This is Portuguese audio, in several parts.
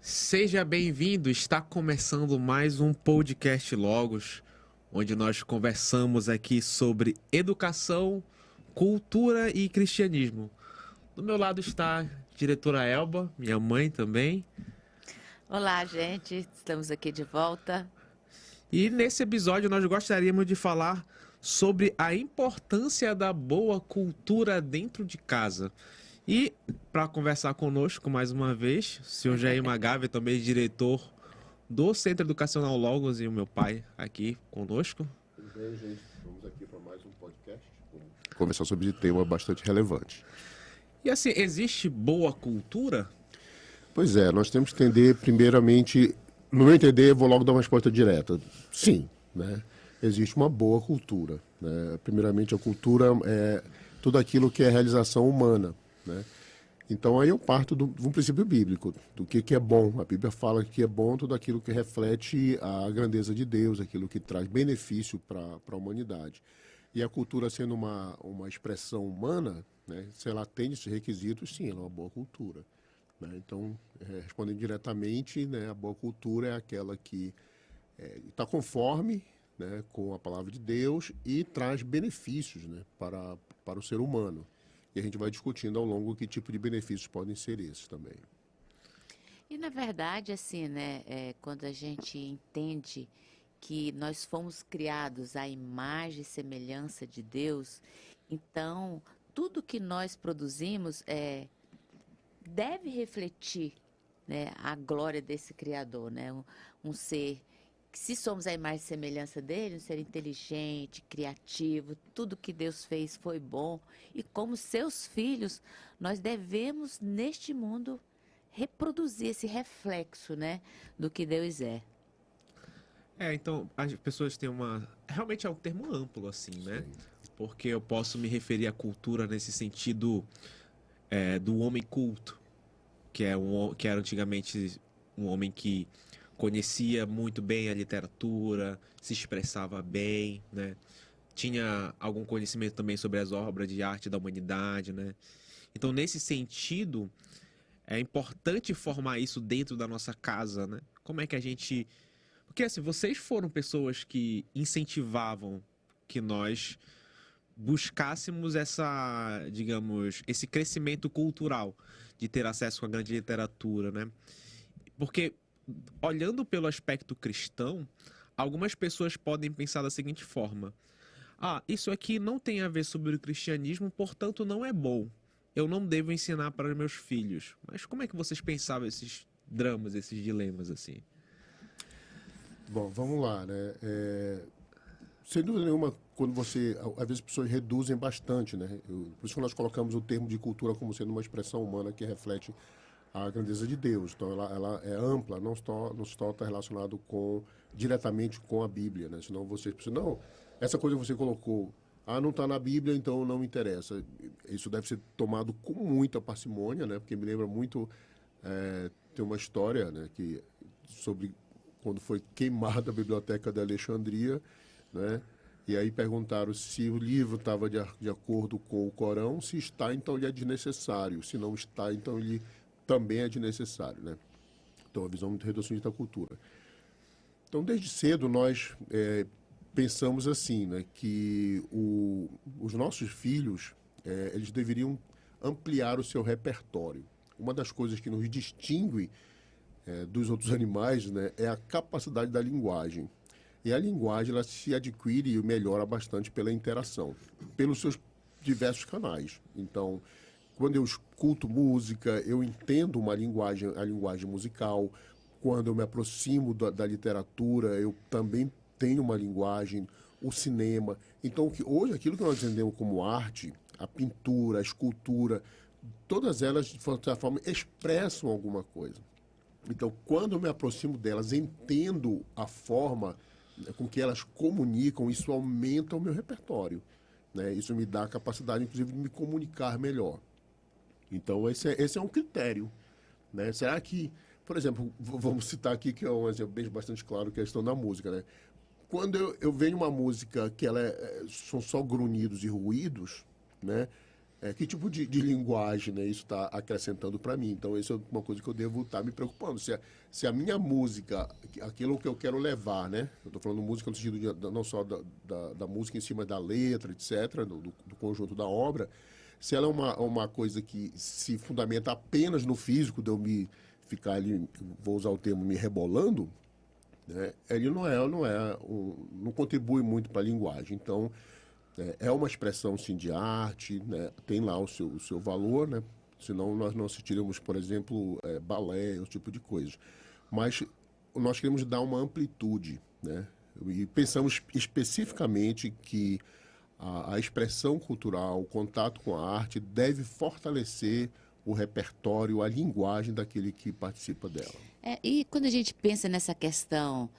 Seja bem-vindo, está começando mais um podcast Logos, onde nós conversamos aqui sobre educação, cultura e cristianismo. Do meu lado está a diretora Elba, minha mãe também. Olá, gente, estamos aqui de volta. E nesse episódio nós gostaríamos de falar sobre a importância da boa cultura dentro de casa. E para conversar conosco mais uma vez, o senhor Jair Magave, também diretor do Centro Educacional Logos, e o meu pai aqui conosco. Tudo bem, gente? Vamos aqui para mais um podcast. Vamos conversar sobre um tema bastante relevante. E assim, existe boa cultura? Pois é, nós temos que entender, primeiramente, no meu entender, vou logo dar uma resposta direta. Sim, né? Existe uma boa cultura, né? Primeiramente, a cultura é tudo aquilo que é realização humana, né? Então, aí eu parto de um princípio bíblico, do que é bom. A Bíblia fala que é bom tudo aquilo que reflete a grandeza de Deus, aquilo que traz benefício para a humanidade. E a cultura sendo uma expressão humana, né, se ela atende esses requisitos, sim, ela é uma boa cultura. Né? Então, respondendo diretamente, né, a boa cultura é aquela que está conforme, né, com a palavra de Deus e traz benefícios, né, para o ser humano. E a gente vai discutindo ao longo que tipo de benefícios podem ser esses também. E na verdade, assim, né, quando a gente entende que nós fomos criados à imagem e semelhança de Deus, então tudo que nós produzimos deve refletir, né, a glória desse Criador, né, um ser que, se somos a imagem e semelhança dele, um ser inteligente, criativo, tudo que Deus fez foi bom, e como seus filhos, nós devemos neste mundo reproduzir esse reflexo, né, do que Deus é. Então, as pessoas têm uma... Realmente é um termo amplo, assim, né? Sim. Porque eu posso me referir à cultura nesse sentido do homem culto, que era antigamente um homem que conhecia muito bem a literatura, se expressava bem, né? Tinha algum conhecimento também sobre as obras de arte da humanidade, né? Então, nesse sentido, é importante formar isso dentro da nossa casa, né? Como é que a gente... Porque, assim, vocês foram pessoas que incentivavam que nós buscássemos essa, digamos, esse crescimento cultural de ter acesso à grande literatura, né? Porque, olhando pelo aspecto cristão, algumas pessoas podem pensar da seguinte forma: isso aqui não tem a ver sobre o cristianismo, portanto não é bom. Eu não devo ensinar para meus filhos. Mas como é que vocês pensavam esses dramas, esses dilemas assim? Bom, vamos lá, né? Sem dúvida nenhuma, quando você... Às vezes as pessoas reduzem bastante, né? Por isso que nós colocamos o termo de cultura como sendo uma expressão humana que reflete a grandeza de Deus. Então, ela é ampla, não só está relacionado diretamente com a Bíblia, né? Senão vocês pensam, não, essa coisa que você colocou, não está na Bíblia, então não me interessa. Isso deve ser tomado com muita parcimônia, né? Porque me lembra muito... tem uma história, né, sobre quando foi queimada a Biblioteca de Alexandria, né? E aí perguntaram se o livro estava de acordo com o Corão. Se está, então ele é desnecessário. Se não está, então ele também é desnecessário, né? Então, a visão muito reducionista da cultura. Então, desde cedo, nós pensamos assim, né? Que os nossos filhos, eles deveriam ampliar o seu repertório. Uma das coisas que nos distingue dos outros animais, né, é a capacidade da linguagem. E a linguagem, ela se adquire e melhora bastante pela interação, pelos seus diversos canais. Então, quando eu escuto música, eu entendo a linguagem musical. Quando eu me aproximo da literatura, eu também tenho uma linguagem, o cinema. Então, hoje, aquilo que nós entendemos como arte, a pintura, a escultura, todas elas, de certa forma, expressam alguma coisa. Então, quando eu me aproximo delas, entendo a forma com que elas comunicam, isso aumenta o meu repertório, né? Isso me dá a capacidade, inclusive, de me comunicar melhor. Então, esse é um critério, né? Será que, por exemplo, vamos citar aqui, que é um exemplo bem bastante claro, que é a questão da música, né? Quando eu vejo uma música que são só grunhidos e ruídos, né? Que tipo de linguagem, né, isso está acrescentando para mim? Então, isso é uma coisa que eu devo estar me preocupando. Se a minha música, aquilo que eu quero levar, né? Eu estou falando música no sentido não só da música em cima da letra, etc., do conjunto da obra, se ela é uma coisa que se fundamenta apenas no físico, de eu me ficar ali, vou usar o termo, me rebolando, né, ele não contribui muito para a linguagem. Então, é uma expressão, sim, de arte, né? Tem lá o seu valor, né? Senão nós não assistiríamos, por exemplo, balé, esse tipo de coisas. Mas nós queremos dar uma amplitude, né? E pensamos especificamente que a expressão cultural, o contato com a arte deve fortalecer o repertório, a linguagem daquele que participa dela. E quando a gente pensa nessa questão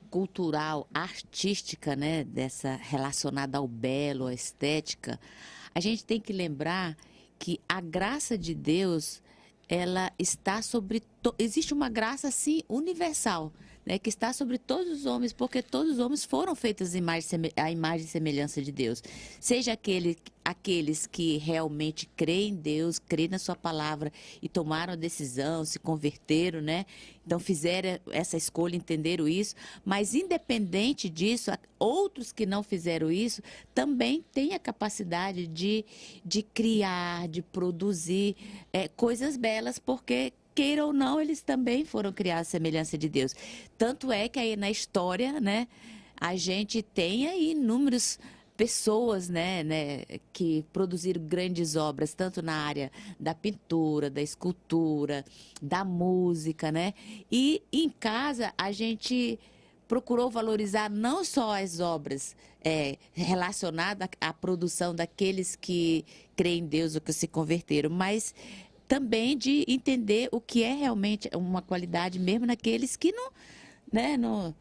cultural, artística, né, dessa relacionada ao belo, à estética, a gente tem que lembrar que a graça de Deus, ela está sobre existe uma graça assim universal, né, que está sobre todos os homens, porque todos os homens foram feitos à imagem e semelhança de Deus. Seja aqueles que realmente creem em Deus, creem na sua palavra e tomaram a decisão, se converteram, né? Então fizeram essa escolha, entenderam isso, mas independente disso, outros que não fizeram isso também têm a capacidade de criar, de produzir coisas belas, porque queira ou não, eles também foram criados à semelhança de Deus. Tanto é que aí na história, né, a gente tem aí inúmeras pessoas, né, que produziram grandes obras, tanto na área da pintura, da escultura, da música, né? E em casa a gente procurou valorizar não só as obras relacionadas à produção daqueles que creem em Deus ou que se converteram, mas também de entender o que é realmente uma qualidade mesmo naqueles que não, né, não.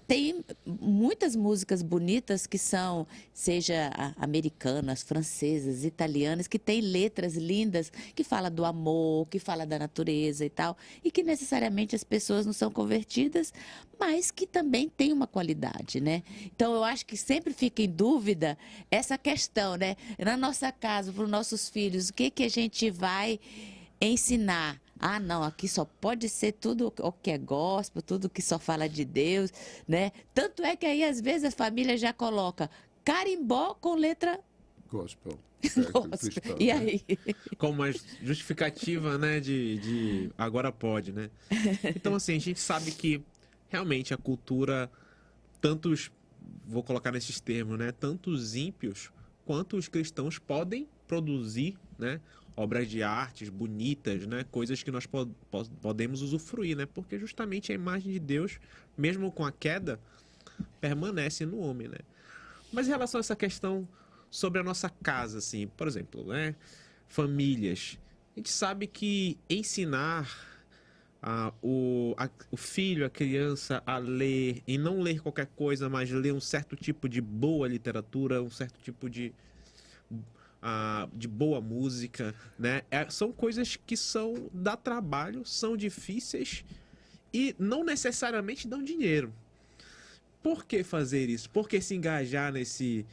Tem muitas músicas bonitas que são, seja americanas, francesas, italianas, que têm letras lindas, que falam do amor, que falam da natureza e tal, e que necessariamente as pessoas não são convertidas, mas que também tem uma qualidade, né? Então, eu acho que sempre fica em dúvida essa questão, né? Na nossa casa, para os nossos filhos, o que a gente vai ensinar? Ah, não, aqui só pode ser tudo o que é gospel, tudo que só fala de Deus, né? Tanto é que aí, às vezes, a família já coloca carimbó com letra gospel. gospel. E aí? Como uma justificativa, né, de agora pode, né? Então, assim, a gente sabe que realmente a cultura, tantos, vou colocar nesses termos, né, tantos ímpios quanto os cristãos podem produzir, né, obras de artes bonitas, né? Coisas que nós podemos usufruir, né? Porque justamente a imagem de Deus, mesmo com a queda, permanece no homem, né? Mas em relação a essa questão sobre a nossa casa, assim, por exemplo, né? Famílias. A gente sabe que ensinar o filho, a criança a ler, e não ler qualquer coisa, mas ler um certo tipo de boa literatura, um certo tipo de boa música, né? São coisas que dá trabalho, são difíceis e não necessariamente dão dinheiro. Por que fazer isso? Por que se engajar nesse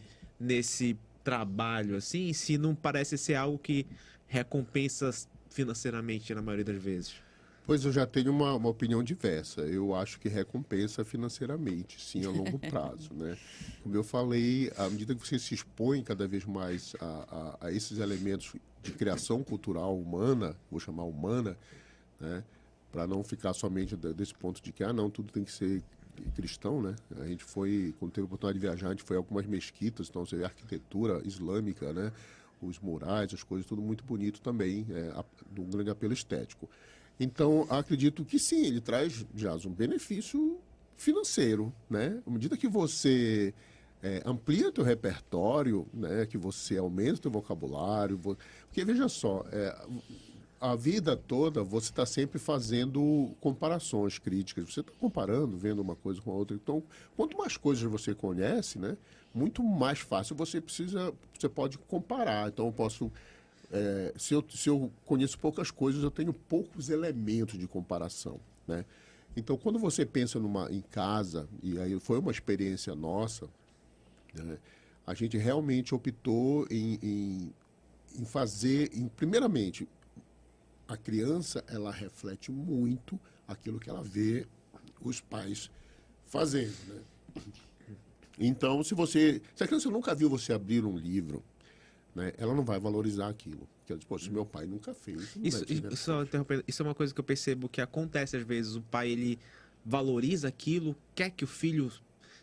trabalho assim, se não parece ser algo que recompensa financeiramente na maioria das vezes? Pois eu já tenho uma opinião diversa. Eu acho que recompensa financeiramente, sim, a longo prazo, né? Como eu falei, à medida que você se expõe cada vez mais a esses elementos de criação cultural humana, vou chamar humana, né? Para não ficar somente desse ponto de que, não, tudo tem que ser cristão, né? A gente foi, quando teve a oportunidade de viajar, a gente foi a algumas mesquitas, então você vê a arquitetura islâmica, né? Os murais, as coisas, tudo muito bonito também, de um grande apelo estético. Então, acredito que sim, ele traz, Jaz, um benefício financeiro, né? À medida que você amplia teu repertório, né? Que você aumenta o teu vocabulário, porque veja só, a vida toda você está sempre fazendo comparações críticas, você está comparando, vendo uma coisa com a outra. Então, quanto mais coisas você conhece, né? Muito mais fácil você pode comparar. Então, eu posso... se eu conheço poucas coisas, eu tenho poucos elementos de comparação, né? Então, quando você pensa em casa, e aí foi uma experiência nossa, né, a gente realmente optou em em fazer, primeiramente, a criança, ela reflete muito aquilo que ela vê os pais fazendo, né? Então, se a criança nunca viu você abrir um livro, né, ela não vai valorizar aquilo. Porque ela diz, poxa, meu pai nunca fez. Isso é uma coisa que eu percebo que acontece às vezes. O pai, ele valoriza aquilo, quer que o filho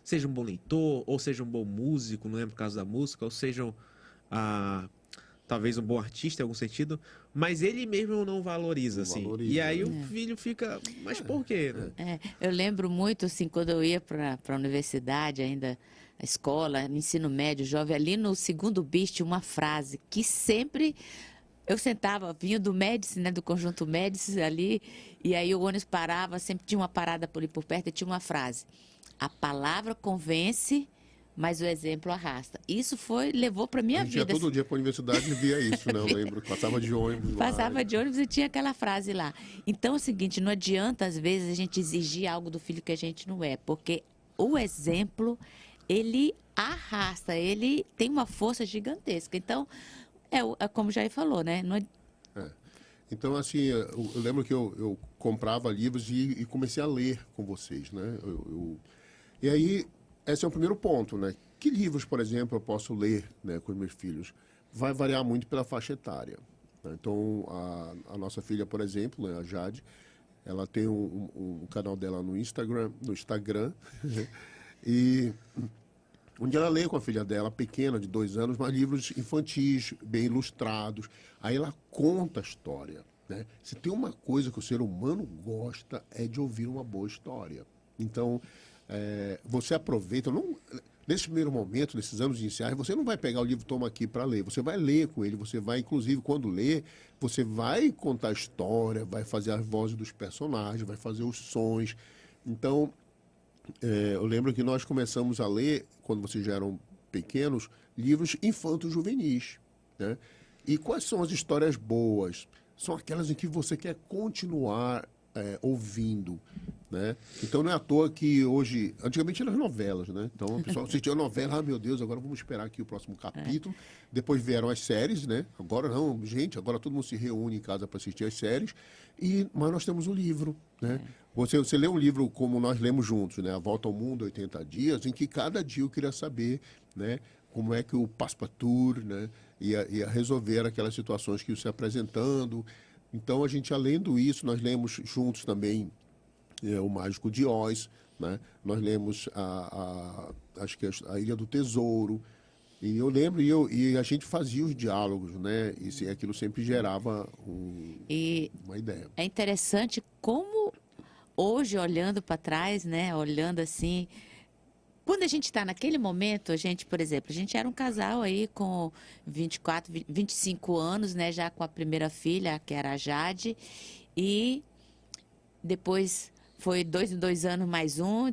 seja um bom leitor, ou seja um bom músico, não é por causa da música, ou seja talvez um bom artista em algum sentido, mas ele mesmo não valoriza, assim. Valoriza, E aí né? o filho fica, mas por quê, né? Eu lembro muito, assim, quando eu ia para a universidade, ainda, a escola, no ensino médio, jovem, ali no segundo bis tinha uma frase que sempre eu sentava, vinha do Médici, né, do Conjunto Médici ali, e aí o ônibus parava, sempre tinha uma parada por ali por perto e tinha uma frase: a palavra convence, mas o exemplo arrasta. Isso levou para minha A gente ia vida. todo dia para a universidade e via isso, né? Eu lembro. Passava de ônibus lá. Passava de ônibus e tinha aquela frase lá. Então é o seguinte, não adianta às vezes a gente exigir algo do filho que a gente não é, porque o exemplo, ele arrasta, ele tem uma força gigantesca. Então, como o Jair falou, né? Então, assim, eu lembro que eu comprava livros e comecei a ler com vocês, né? E aí, esse é o primeiro ponto, né? Que livros, por exemplo, eu posso ler, né, com os meus filhos? Vai variar muito pela faixa etária, né? Então, a nossa filha, por exemplo, né, a Jade, ela tem um canal dela no Instagram, e onde ela lê com a filha dela, pequena, de 2 anos, mas livros infantis, bem ilustrados. Aí ela conta a história, né? Se tem uma coisa que o ser humano gosta, é de ouvir uma boa história. Então, você aproveita, nesse primeiro momento, nesses anos iniciais, você não vai pegar o livro, toma aqui para ler. Você vai ler com ele, você vai, inclusive, quando lê, você vai contar a história, vai fazer as vozes dos personagens, vai fazer os sons. Então, eu lembro que nós começamos a ler, quando vocês já eram pequenos, livros infanto-juvenis, né? E quais são as histórias boas? São aquelas em que você quer continuar ouvindo, né? Então não é à toa que hoje... Antigamente eram as novelas, né? Então o pessoal assistia a novela, meu Deus, agora vamos esperar aqui o próximo capítulo. Depois vieram as séries, né? Agora não, gente, agora todo mundo se reúne em casa para assistir as séries. Mas nós temos o livro, né? Você lê um livro como nós lemos juntos, né? A Volta ao Mundo, 80 Dias, em que cada dia eu queria saber, né, como é que o Passepartout, né, ia resolver aquelas situações que iam se apresentando. Então, a gente, além disso, nós lemos juntos também o Mágico de Oz, né? Nós lemos acho que a Ilha do Tesouro. E eu lembro, e a gente fazia os diálogos, né? E aquilo sempre gerava uma ideia. É interessante como hoje, olhando para trás, né? Olhando assim, quando a gente está naquele momento, por exemplo, a gente era um casal aí com 24, 25 anos, né? Já com a primeira filha, que era a Jade, e depois foi 2 em 2 anos mais um,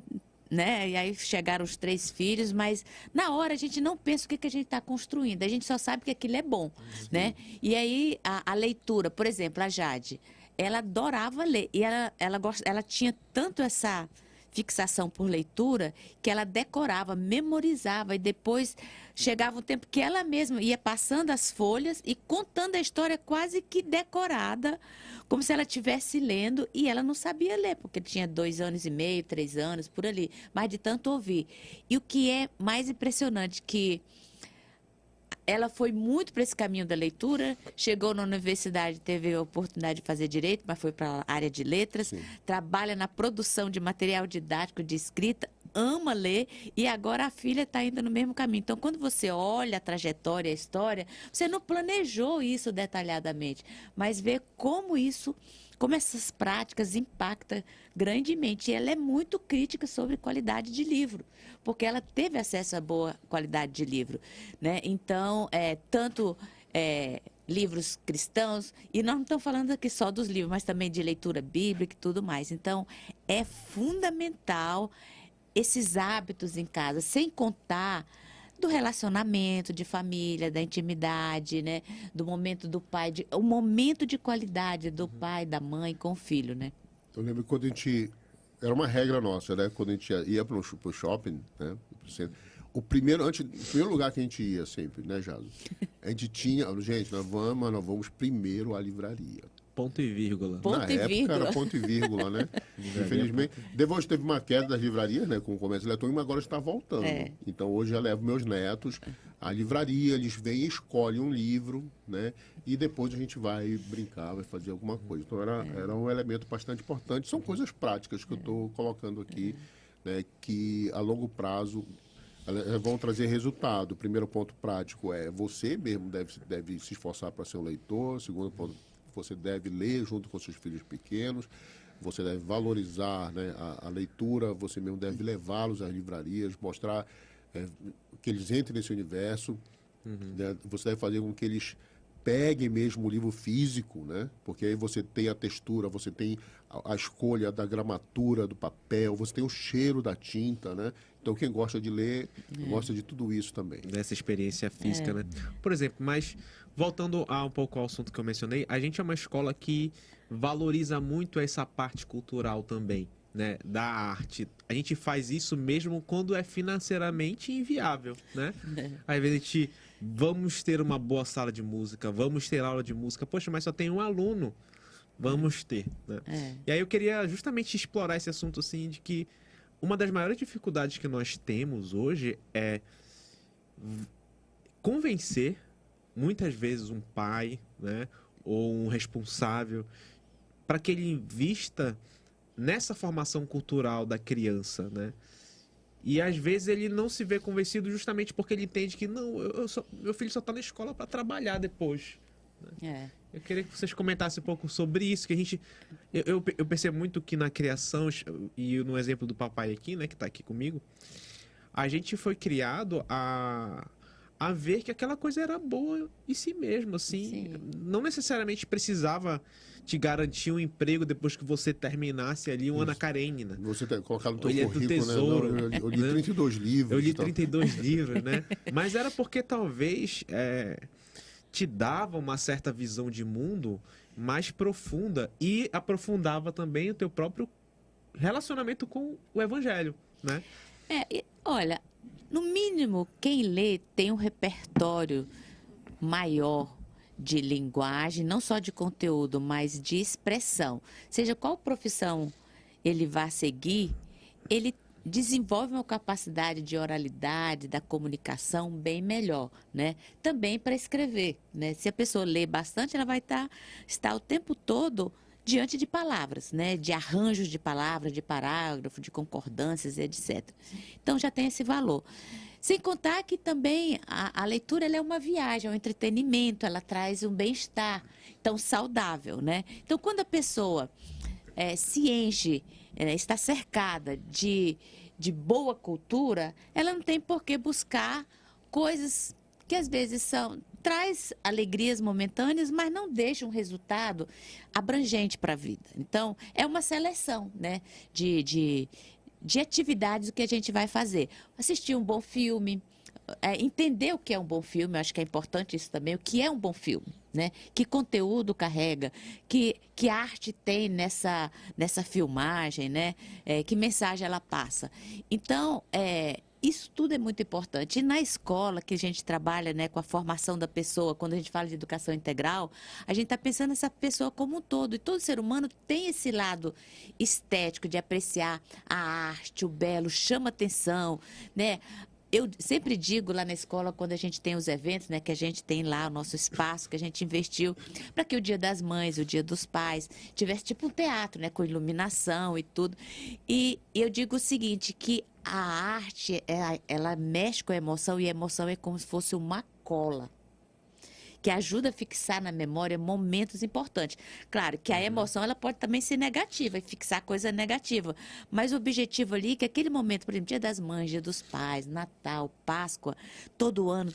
né? E aí chegaram os 3 filhos, mas na hora a gente não pensa o que a gente está construindo, a gente só sabe que aquilo é bom, né? E aí a leitura, por exemplo, a Jade, ela adorava ler e ela tinha tanto essa fixação por leitura que ela decorava, memorizava e depois chegava um tempo que ela mesma ia passando as folhas e contando a história quase que decorada, como se ela estivesse lendo, e ela não sabia ler, porque tinha 2 anos e meio, 3 anos, por ali, mas de tanto ouvir. E o que é mais impressionante, que ela foi muito para esse caminho da leitura, chegou na universidade, teve a oportunidade de fazer direito, mas foi para a área de letras, Sim. Trabalha na produção de material didático de escrita, ama ler, e agora a filha está indo no mesmo caminho. Então, quando você olha a trajetória, a história, você não planejou isso detalhadamente, mas vê como essas práticas impactam grandemente. E ela é muito crítica sobre qualidade de livro, porque ela teve acesso a boa qualidade de livro, né? Então, livros cristãos, e nós não estamos falando aqui só dos livros, mas também de leitura bíblica e tudo mais. Então, é fundamental esses hábitos em casa, sem contar do relacionamento de família, da intimidade, né? Do momento do pai, o momento de qualidade do pai, da mãe com o filho, né? Eu lembro quando era uma regra nossa, né? Quando a gente ia para o shopping, né? o primeiro lugar que a gente ia sempre, né, Jaso? A gente tinha, gente, nós vamos primeiro à livraria. Ponto e vírgula. Ponto Na e época vírgula. era ponto e vírgula, né? Infelizmente. Depois teve uma queda das livrarias, né? Com o comércio eletrônico, mas agora está voltando. Então hoje eu levo meus netos à livraria, eles vêm e escolhem um livro, né? E depois a gente vai brincar, vai fazer alguma coisa. Então era um elemento bastante importante. São coisas práticas que eu estou colocando aqui, né? Que a longo prazo elas vão trazer resultado. O primeiro ponto prático é você mesmo deve se esforçar para ser um leitor. O segundo ponto, você deve ler junto com seus filhos pequenos, você deve valorizar, né, a leitura, você mesmo deve levá-los às livrarias, mostrar que eles entrem nesse universo, né, você deve fazer com que eles peguem mesmo o livro físico, né, porque aí você tem a textura, você tem a escolha da gramatura do papel, você tem o cheiro da tinta, né? Então quem gosta de ler, gosta de tudo isso também. Dessa experiência física, né? Por exemplo, mas voltando um pouco ao assunto que eu mencionei, a gente é uma escola que valoriza muito essa parte cultural também, né? Da arte. A gente faz isso mesmo quando é financeiramente inviável, né? Às vezes a gente, vamos ter uma boa sala de música, vamos ter aula de música, poxa, mas só tem um aluno. Vamos ter, né? E aí eu queria justamente explorar esse assunto assim, de que uma das maiores dificuldades que nós temos hoje é convencer, muitas vezes, um pai, né, ou um responsável, para que ele invista nessa formação cultural da criança, né? E às vezes ele não se vê convencido justamente porque ele entende que não, meu filho só está na escola para trabalhar depois. Né? Eu queria que vocês comentassem um pouco sobre isso, que a gente... Eu percebo muito que na criação, e no exemplo do papai aqui, né, que está aqui comigo, a gente foi criado a ver que aquela coisa era boa em si mesmo, assim. Sim. Não necessariamente precisava te garantir um emprego depois que você terminasse ali um Ana Karenina. Você colocar no teu Ilha do currículo, Tesouro, né? Não, eu li né? 32 livros. Eu li e tal. 32 livros, né? Mas era porque talvez te dava uma certa visão de mundo mais profunda e aprofundava também o teu próprio relacionamento com o evangelho, né? Olha, no mínimo, quem lê tem um repertório maior de linguagem, não só de conteúdo, mas de expressão. Seja qual profissão ele vá seguir, ele desenvolve uma capacidade de oralidade, da comunicação bem melhor, né? Também para escrever, né? Se a pessoa lê bastante, ela vai estar o tempo todo diante de palavras, né? De arranjos de palavras, de parágrafo, de concordâncias, etc. Então já tem esse valor. Sem contar que também a leitura ela é uma viagem, é um entretenimento, ela traz um bem-estar, então saudável, né? Então quando a pessoa se enche, está cercada de boa cultura, ela não tem por que buscar coisas que às vezes traz alegrias momentâneas, mas não deixa um resultado abrangente para a vida. Então, é uma seleção, né, de atividades que a gente vai fazer. Assistir um bom filme, entender o que é um bom filme, eu acho que é importante isso também, o que é um bom filme, né? Que conteúdo carrega, que arte tem nessa filmagem, né? Que mensagem ela passa. Então, isso tudo é muito importante. E na escola que a gente trabalha, né, com a formação da pessoa, quando a gente fala de educação integral, a gente está pensando nessa pessoa como um todo. E todo ser humano tem esse lado estético de apreciar a arte, o belo, chama atenção, né? Eu sempre digo lá na escola, quando a gente tem os eventos, né, que a gente tem lá o nosso espaço, que a gente investiu, para que o Dia das Mães, o Dia dos Pais, tivesse tipo um teatro, né, com iluminação e tudo. E eu digo o seguinte, que a arte, ela mexe com a emoção, e a emoção é como se fosse uma cola, que ajuda a fixar na memória momentos importantes. Claro que a emoção ela pode também ser negativa e fixar coisa negativa, mas o objetivo ali é que aquele momento, por exemplo, Dia das Mães, Dia dos Pais, Natal, Páscoa, todo ano,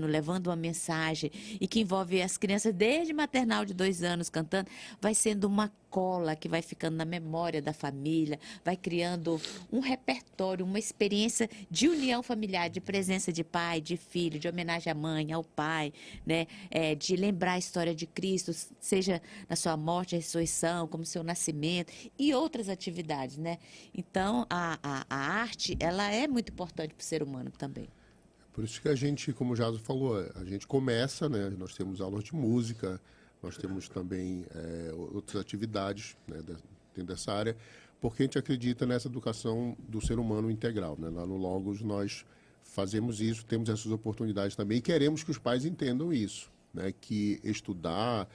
levando uma mensagem e que envolve as crianças desde maternal de 2 anos cantando, vai sendo uma cola que vai ficando na memória da família, vai criando um repertório, uma experiência de união familiar, de presença de pai, de filho, de homenagem à mãe, ao pai, né? De lembrar a história de Cristo, seja na sua morte, ressurreição, como seu nascimento e outras atividades, né? Então, a arte, ela é muito importante para o ser humano também. Por isso que a gente, como o Jaso falou, a gente começa, né? Nós temos aulas de música, nós temos também outras atividades, né, dentro dessa área, porque a gente acredita nessa educação do ser humano integral, né? Lá no Logos nós fazemos isso, temos essas oportunidades também e queremos que os pais entendam isso, né? Que estudar,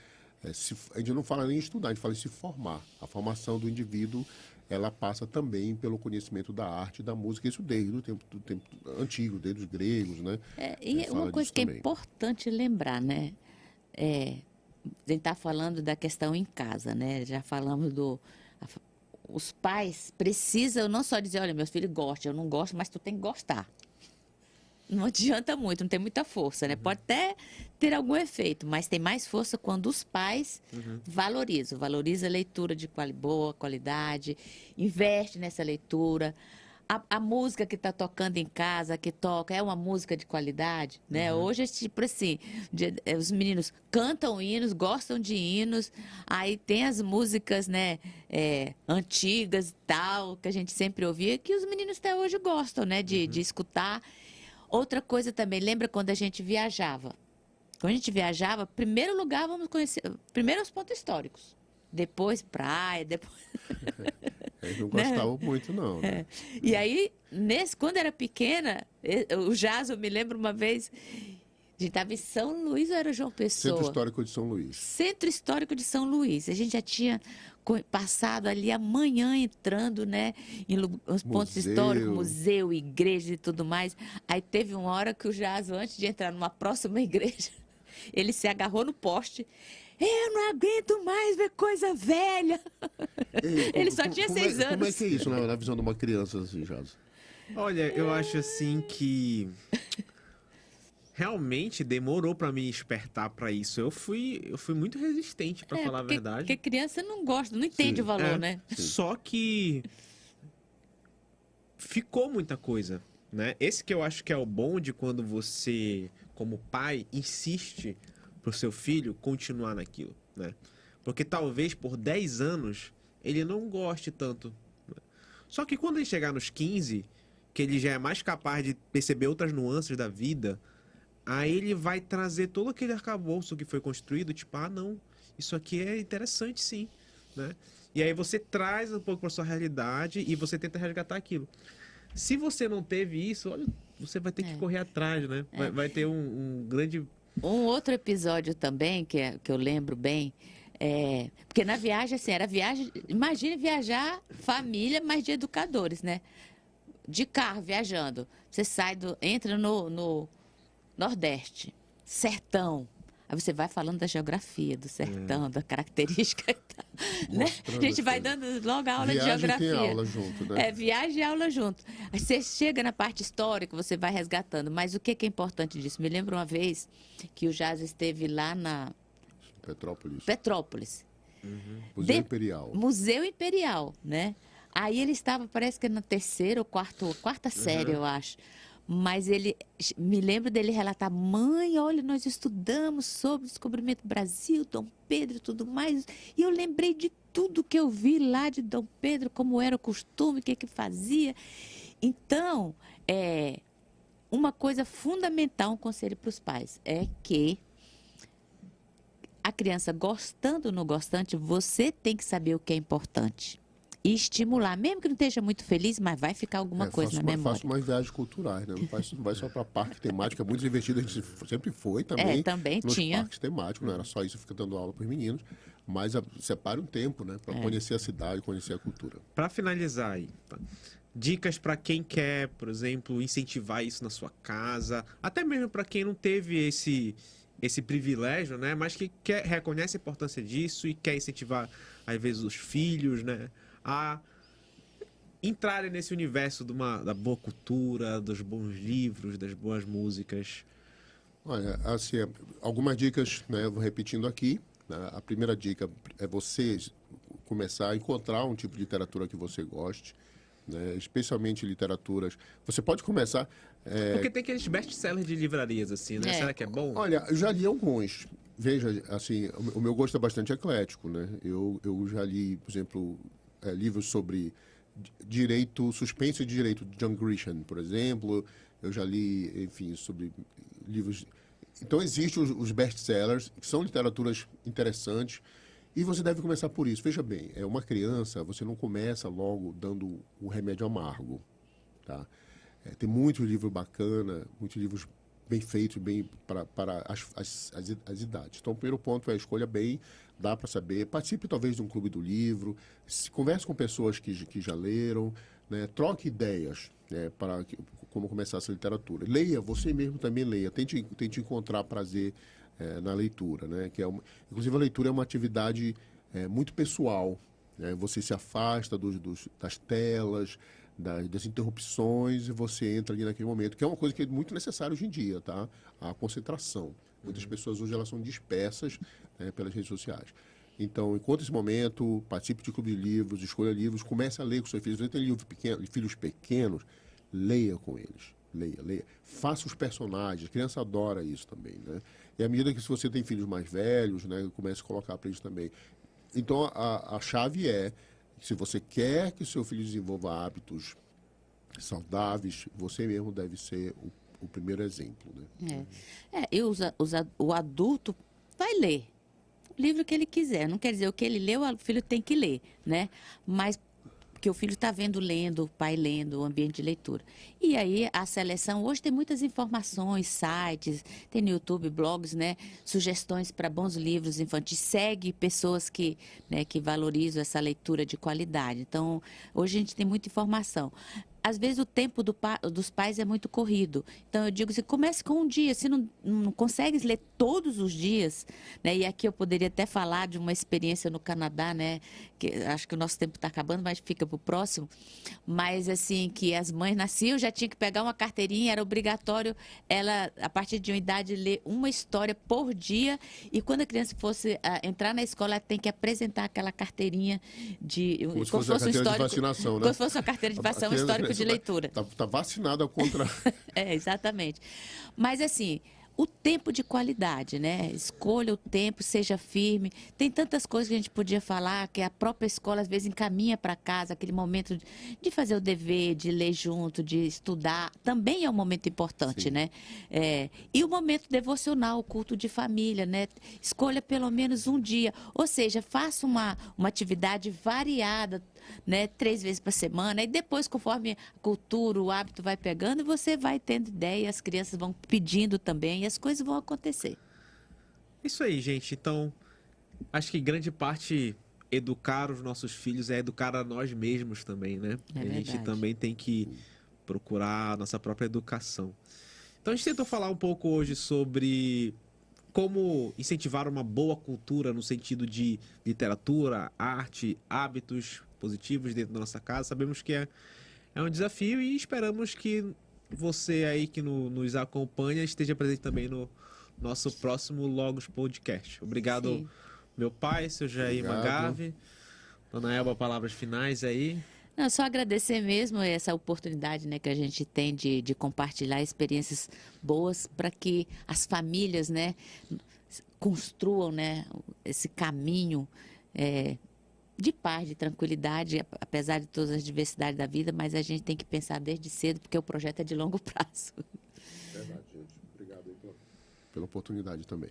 a gente não fala nem em estudar, a gente fala em se formar. A formação do indivíduo, ela passa também pelo conhecimento da arte e da música, isso desde o tempo antigo, desde os gregos, né? E uma coisa que é importante lembrar, né? A gente está falando da questão em casa, né? Já falamos os pais precisam não só dizer, olha, meu filho gosta, eu não gosto, mas tu tem que gostar. Não adianta muito, não tem muita força, né? Pode até ter algum efeito, mas tem mais força quando os pais valorizam a leitura de boa qualidade, investe nessa leitura. A música que está tocando em casa, que toca, é uma música de qualidade, né? Hoje, tipo assim, os meninos cantam hinos, gostam de hinos, aí tem as músicas, né, antigas e tal, que a gente sempre ouvia, que os meninos até hoje gostam, né, de escutar. Outra coisa também, lembra quando a gente viajava? Quando a gente viajava, primeiro lugar, vamos conhecer, primeiro os pontos históricos, depois praia, depois... Eles não gostavam muito, não, né? E aí, quando era pequena, o Jazz, eu me lembro uma vez, a gente estava em São Luís ou era João Pessoa? Centro Histórico de São Luís. Centro Histórico de São Luís. A gente já tinha passado ali a manhã entrando, né, em os pontos históricos, museu, igreja e tudo mais. Aí teve uma hora que o Jazz, antes de entrar numa próxima igreja, ele se agarrou no poste. Eu não aguento mais ver coisa velha. Ele só tinha 6 anos. Como é que é isso na visão de uma criança assim, Jazz? Olha, eu acho assim que realmente demorou para me despertar para isso. Eu fui muito resistente, para falar a verdade. Porque criança não gosta, não entende o valor, né? Só que ficou muita coisa, né? Esse que eu acho que é o bom de quando você, como pai, insiste pro seu filho continuar naquilo, né? Porque talvez por 10 anos ele não goste tanto, né? Só que quando ele chegar nos 15, que ele já é mais capaz de perceber outras nuances da vida, aí ele vai trazer todo aquele arcabouço que foi construído, tipo, não, isso aqui é interessante sim, né? E aí você traz um pouco para sua realidade e você tenta resgatar aquilo. Se você não teve isso, olha, você vai ter que correr atrás, né? Vai ter um grande... Um outro episódio também, que eu lembro bem, porque na viagem, assim, era viagem... Imagine viajar família, mas de educadores, né? De carro, viajando. Você entra no Nordeste, sertão. Aí você vai falando da geografia do sertão, da característica e tal, né? A gente vai dando logo a aula de geografia. Tem aula junto, né? Viagem e aula junto. Aí você chega na parte histórica, você vai resgatando. Mas o que é importante disso? Me lembro uma vez que o Jazz esteve lá na... Petrópolis. Museu Imperial. Museu Imperial, né? Aí ele estava, parece que na terceira ou quarta série, eu acho. Mas me lembro dele relatar, mãe, olha, nós estudamos sobre o descobrimento do Brasil, Dom Pedro e tudo mais. E eu lembrei de tudo que eu vi lá de Dom Pedro, como era o costume, o que fazia. Então, uma coisa fundamental, um conselho para os pais, é que a criança, gostando ou não gostante, você tem que saber o que é importante. E estimular, mesmo que não esteja muito feliz, mas vai ficar alguma coisa na memória. Faço umas viagens culturais, né? Não vai só para parque temático, é muito divertido, a gente sempre foi também. Também nos tinha. Parques temáticos, não era só isso, fica dando aula para os meninos, mas separe um tempo, né? Para conhecer a cidade, conhecer a cultura. Para finalizar aí, tá? Dicas para quem quer, por exemplo, incentivar isso na sua casa, até mesmo para quem não teve esse privilégio, né? Mas que reconhece a importância disso e quer incentivar, às vezes, os filhos, né? A entrarem nesse universo da boa cultura, dos bons livros, das boas músicas. Olha, assim, algumas dicas, né, eu vou repetindo aqui. Né? A primeira dica é você começar a encontrar um tipo de literatura que você goste, né? Especialmente literaturas. Você pode começar... Porque tem aqueles best-sellers de livrarias, assim, né? Será que é bom? Olha, eu já li alguns. Veja, assim, o meu gosto é bastante eclético, né? Eu já li, por exemplo, livros sobre direito, suspense de direito de John Grisham, por exemplo. eu já li, enfim, sobre livros. Então, existem os best-sellers, que são literaturas interessantes, e você deve começar por isso. Veja bem, é uma criança, você não começa logo dando o remédio amargo, tá? Tem muitos livros bacanas, muitos livros bem feitos, bem para as idades. Então, o primeiro ponto é a escolha bem, dá para saber. Participe, talvez, de um clube do livro, converse com pessoas que já leram, né? Troque ideias, né, para como começar essa literatura. Leia, você mesmo também leia. Tente encontrar prazer na leitura, né? Inclusive, a leitura é uma atividade muito pessoal, né? Você se afasta das telas, das interrupções, e você entra ali naquele momento, que é uma coisa que é muito necessária hoje em dia, tá? A concentração. Muitas pessoas hoje elas são dispersas, né, pelas redes sociais. Então, enquanto esse momento, participe de clube de livros, escolha livros, comece a ler com seus filhos. Você tem filhos pequenos, leia com eles. Leia. Faça os personagens. A criança adora isso também, né? E à medida que se você tem filhos mais velhos, né, comece a colocar para eles também. Então, a chave é, se você quer que o seu filho desenvolva hábitos saudáveis, você mesmo deve ser o primeiro exemplo, né? O adulto vai ler o livro que ele quiser. Não quer dizer o que ele leu, o filho tem que ler, né? Mas porque o filho está vendo, lendo, o pai lendo, o ambiente de leitura. E aí a seleção, hoje tem muitas informações, sites, tem no YouTube, blogs, né? Sugestões para bons livros infantis. Segue pessoas que valorizam essa leitura de qualidade. Então, hoje a gente tem muita informação. Às vezes o tempo dos pais é muito corrido. Então, eu digo assim, comece com um dia. Se não consegues ler todos os dias, né? E aqui eu poderia até falar de uma experiência no Canadá, né? Que acho que o nosso tempo está acabando, mas fica para o próximo. Mas, assim, que as mães nasciam, já tinha que pegar uma carteirinha, era obrigatório ela, a partir de uma idade, ler uma história por dia. E quando a criança fosse entrar na escola, ela tem que apresentar aquela carteirinha como se fosse uma carteira de vacinação, né? Como se fosse uma carteira de vacinação, histórico de leitura. Tá vacinada contra... Exatamente. Mas, assim, o tempo de qualidade, né? Escolha o tempo, seja firme. Tem tantas coisas que a gente podia falar, que a própria escola, às vezes, encaminha para casa, aquele momento de fazer o dever, de ler junto, de estudar. Também é um momento importante, Sim. né? E o momento devocional, o culto de família, né? Escolha pelo menos um dia. Ou seja, faça uma atividade variada, né, 3 vezes por semana, e depois, conforme a cultura, o hábito vai pegando, você vai tendo ideia, as crianças vão pedindo também, e as coisas vão acontecer. Isso aí, gente. Então, acho que grande parte educar os nossos filhos é educar a nós mesmos também, né? É a gente verdade. também tem que procurar a nossa própria educação. Então, a gente tentou falar um pouco hoje sobre como incentivar uma boa cultura no sentido de literatura, arte, hábitos positivos dentro da nossa casa. Sabemos que é um desafio e esperamos que você aí que nos acompanha esteja presente também no nosso próximo Logos Podcast. Obrigado, Sim. meu pai, seu Jair Obrigado. Mangarve. Dona Elba, palavras finais aí. Não, só agradecer mesmo essa oportunidade, né, que a gente tem de compartilhar experiências boas para que as famílias, né, construam, né, esse caminho de paz, de tranquilidade, apesar de todas as diversidades da vida, mas a gente tem que pensar desde cedo, porque o projeto é de longo prazo. Verdade, gente. Obrigado aí pela oportunidade também.